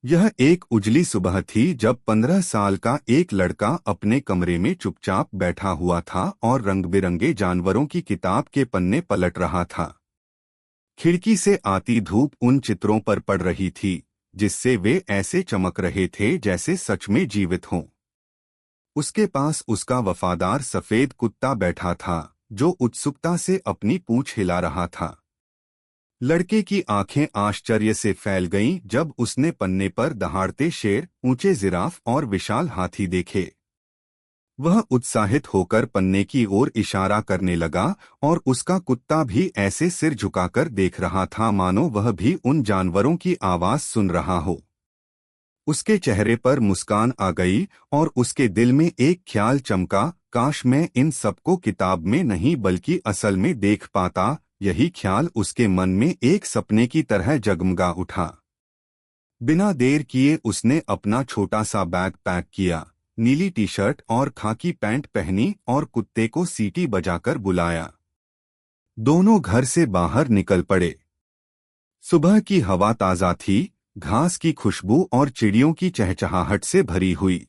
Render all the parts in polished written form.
यह एक उजली सुबह थी जब 15 साल का एक लड़का अपने कमरे में चुपचाप बैठा हुआ था और रंग बिरंगे जानवरों की किताब के पन्ने पलट रहा था। खिड़की से आती धूप उन चित्रों पर पड़ रही थी, जिससे वे ऐसे चमक रहे थे जैसे सच में जीवित हों। उसके पास उसका वफादार सफेद कुत्ता बैठा था, जो उत्सुकता से अपनी पूंछ हिला रहा था। लड़के की आंखें आश्चर्य से फैल गईं जब उसने पन्ने पर दहाड़ते शेर, ऊंचे जिराफ और विशाल हाथी देखे। वह उत्साहित होकर पन्ने की ओर इशारा करने लगा और उसका कुत्ता भी ऐसे सिर झुकाकर देख रहा था मानो वह भी उन जानवरों की आवाज सुन रहा हो। उसके चेहरे पर मुस्कान आ गई और उसके दिल में एक ख्याल चमका, काश मैं इन सबको किताब में नहीं बल्कि असल में देख पाता। यही ख्याल उसके मन में एक सपने की तरह जगमगा उठा। बिना देर किए उसने अपना छोटा सा बैग पैक किया, नीली टी शर्ट और खाकी पैंट पहनी और कुत्ते को सीटी बजाकर बुलाया। दोनों घर से बाहर निकल पड़े। सुबह की हवा ताज़ा थी, घास की खुशबू और चिड़ियों की चहचहाहट से भरी हुई।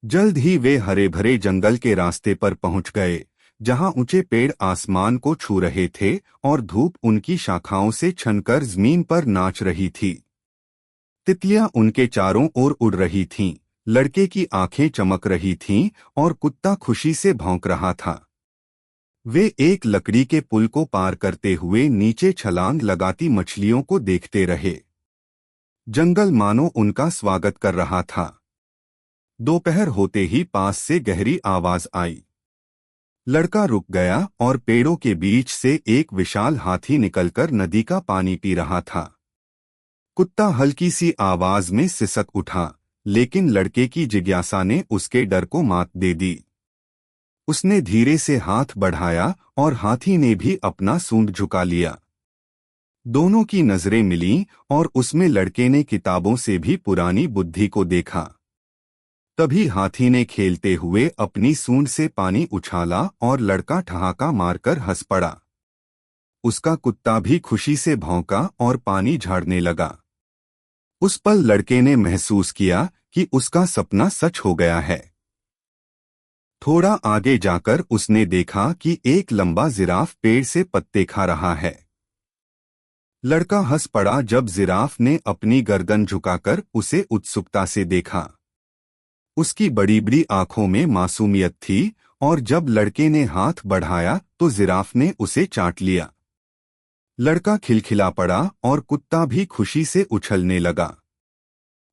जल्द ही वे हरे भरे जंगल के रास्ते पर पहुंच गए, जहां ऊंचे पेड़ आसमान को छू रहे थे और धूप उनकी शाखाओं से छनकर जमीन पर नाच रही थी। तितलियां उनके चारों ओर उड़ रही थीं, लड़के की आंखें चमक रही थीं और कुत्ता खुशी से भौंक रहा था। वे एक लकड़ी के पुल को पार करते हुए नीचे छलांग लगाती मछलियों को देखते रहे। जंगल मानो उनका स्वागत कर रहा था। दोपहर होते ही पास से गहरी आवाज आई। लड़का रुक गया और पेड़ों के बीच से एक विशाल हाथी निकलकर नदी का पानी पी रहा था। कुत्ता हल्की सी आवाज में सिसक उठा, लेकिन लड़के की जिज्ञासा ने उसके डर को मात दे दी। उसने धीरे से हाथ बढ़ाया और हाथी ने भी अपना सूंड झुका लिया। दोनों की नजरें मिलीं और उसमें लड़के ने किताबों से भी पुरानी बुद्धि को देखा। तभी हाथी ने खेलते हुए अपनी सूंड से पानी उछाला और लड़का ठहाका मारकर हंस पड़ा। उसका कुत्ता भी खुशी से भौंका और पानी झाड़ने लगा। उस पल लड़के ने महसूस किया कि उसका सपना सच हो गया है। थोड़ा आगे जाकर उसने देखा कि एक लंबा जिराफ पेड़ से पत्ते खा रहा है। लड़का हंस पड़ा जब जिराफ ने अपनी गर्दन झुकाकर उसे उत्सुकता से देखा। उसकी बड़ी बड़ी आंखों में मासूमियत थी और जब लड़के ने हाथ बढ़ाया तो जिराफ ने उसे चाट लिया। लड़का खिलखिला पड़ा और कुत्ता भी खुशी से उछलने लगा।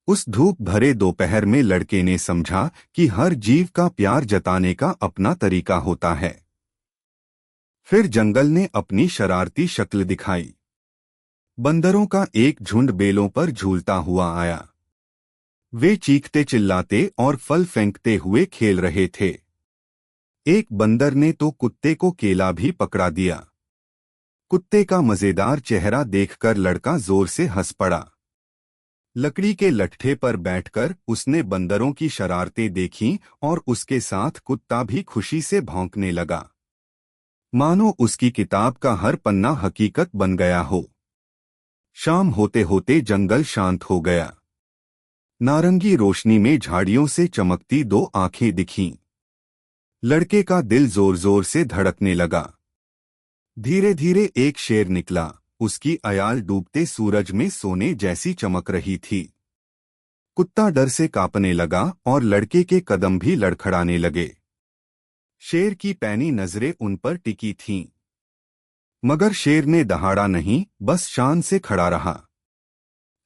उस धूप भरे दोपहर में लड़के ने समझा कि हर जीव का प्यार जताने का अपना तरीका होता है। फिर जंगल ने अपनी शरारती शक्ल दिखाई। बंदरों का एक झुंड बेलों पर झूलता हुआ आया। वे चीखते चिल्लाते और फल फेंकते हुए खेल रहे थे। एक बंदर ने तो कुत्ते को केला भी पकड़ा दिया। कुत्ते का मजेदार चेहरा देखकर लड़का जोर से हंस पड़ा। लकड़ी के लट्ठे पर बैठकर उसने बंदरों की शरारतें देखीं और उसके साथ कुत्ता भी खुशी से भौंकने लगा, मानो उसकी किताब का हर पन्ना हकीकत बन गया हो। शाम होते होते जंगल शांत हो गया। नारंगी रोशनी में झाड़ियों से चमकती दो आंखें दिखीं। लड़के का दिल जोर जोर से धड़कने लगा। धीरे धीरे एक शेर निकला, उसकी अयाल डूबते सूरज में सोने जैसी चमक रही थी। कुत्ता डर से कांपने लगा और लड़के के कदम भी लड़खड़ाने लगे। शेर की पैनी नजरें उन पर टिकी थीं, मगर शेर ने दहाड़ा नहीं, बस शान से खड़ा रहा।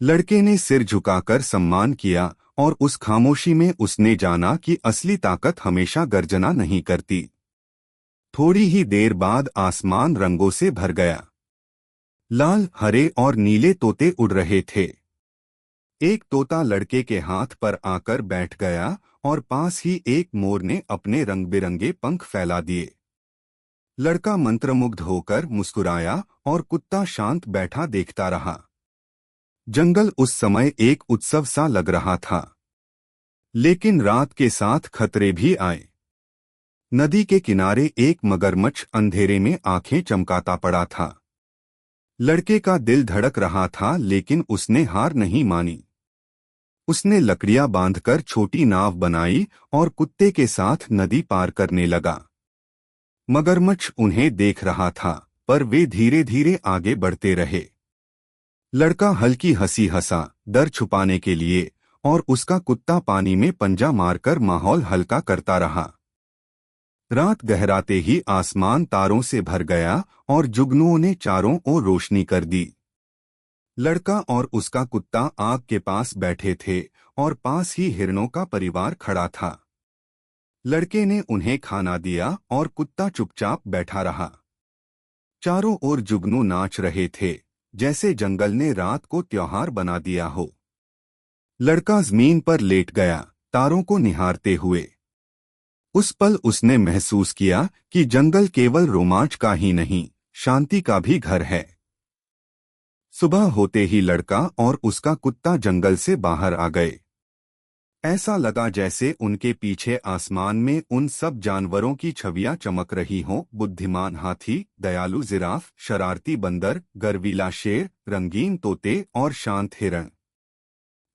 लड़के ने सिर झुकाकर सम्मान किया और उस खामोशी में उसने जाना कि असली ताकत हमेशा गर्जना नहीं करती। थोड़ी ही देर बाद आसमान रंगों से भर गया। लाल, हरे और नीले तोते उड़ रहे थे। एक तोता लड़के के हाथ पर आकर बैठ गया और पास ही एक मोर ने अपने रंग बिरंगे पंख फैला दिए। लड़का मंत्रमुग्ध होकर मुस्कुराया और कुत्ता शांत बैठा देखता रहा। जंगल उस समय एक उत्सव सा लग रहा था, लेकिन रात के साथ खतरे भी आए। नदी के किनारे एक मगरमच्छ अंधेरे में आंखें चमकाता पड़ा था। लड़के का दिल धड़क रहा था, लेकिन उसने हार नहीं मानी। उसने लकड़ियां बांधकर छोटी नाव बनाई और कुत्ते के साथ नदी पार करने लगा। मगरमच्छ उन्हें देख रहा था, पर वे धीरे धीरे आगे बढ़ते रहे। लड़का हल्की हंसी हंसा, डर छुपाने के लिए, और उसका कुत्ता पानी में पंजा मारकर माहौल हल्का करता रहा। रात गहराते ही आसमान तारों से भर गया और जुगनुओं ने चारों ओर रोशनी कर दी। लड़का और उसका कुत्ता आग के पास बैठे थे और पास ही हिरणों का परिवार खड़ा था। लड़के ने उन्हें खाना दिया और कुत्ता चुपचाप बैठा रहा। चारों ओर जुगनू नाच रहे थे, जैसे जंगल ने रात को त्योहार बना दिया हो। लड़का जमीन पर लेट गया, तारों को निहारते हुए। उस पल उसने महसूस किया कि जंगल केवल रोमांच का ही नहीं, शांति का भी घर है। सुबह होते ही लड़का और उसका कुत्ता जंगल से बाहर आ गए। ऐसा लगा जैसे उनके पीछे आसमान में उन सब जानवरों की छवियां चमक रही हों, बुद्धिमान हाथी, दयालु जिराफ, शरारती बंदर, गर्वीला शेर, रंगीन तोते और शांत हिरण।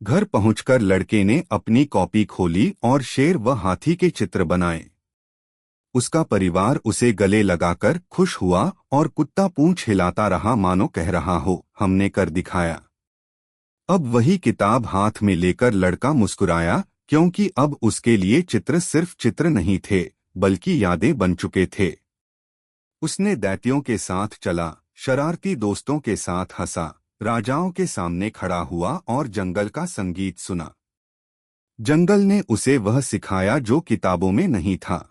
घर पहुंचकर लड़के ने अपनी कॉपी खोली और शेर व हाथी के चित्र बनाए। उसका परिवार उसे गले लगाकर खुश हुआ और कुत्ता पूंछ हिलाता रहा, मानो कह रहा हो, हमने कर दिखाया। अब वही किताब हाथ में लेकर लड़का मुस्कुराया, क्योंकि अब उसके लिए चित्र सिर्फ चित्र नहीं थे, बल्कि यादें बन चुके थे। उसने दैत्यों के साथ चला, शरारती दोस्तों के साथ हंसा, राजाओं के सामने खड़ा हुआ और जंगल का संगीत सुना। जंगल ने उसे वह सिखाया जो किताबों में नहीं था।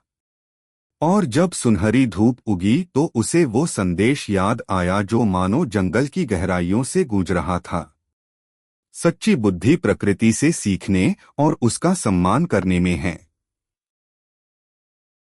और जब सुनहरी धूप उगी तो उसे वो संदेश याद आया जो मानो जंगल की गहराइयों से गूंज रहा था। सच्ची बुद्धि प्रकृति से सीखने और उसका सम्मान करने में है।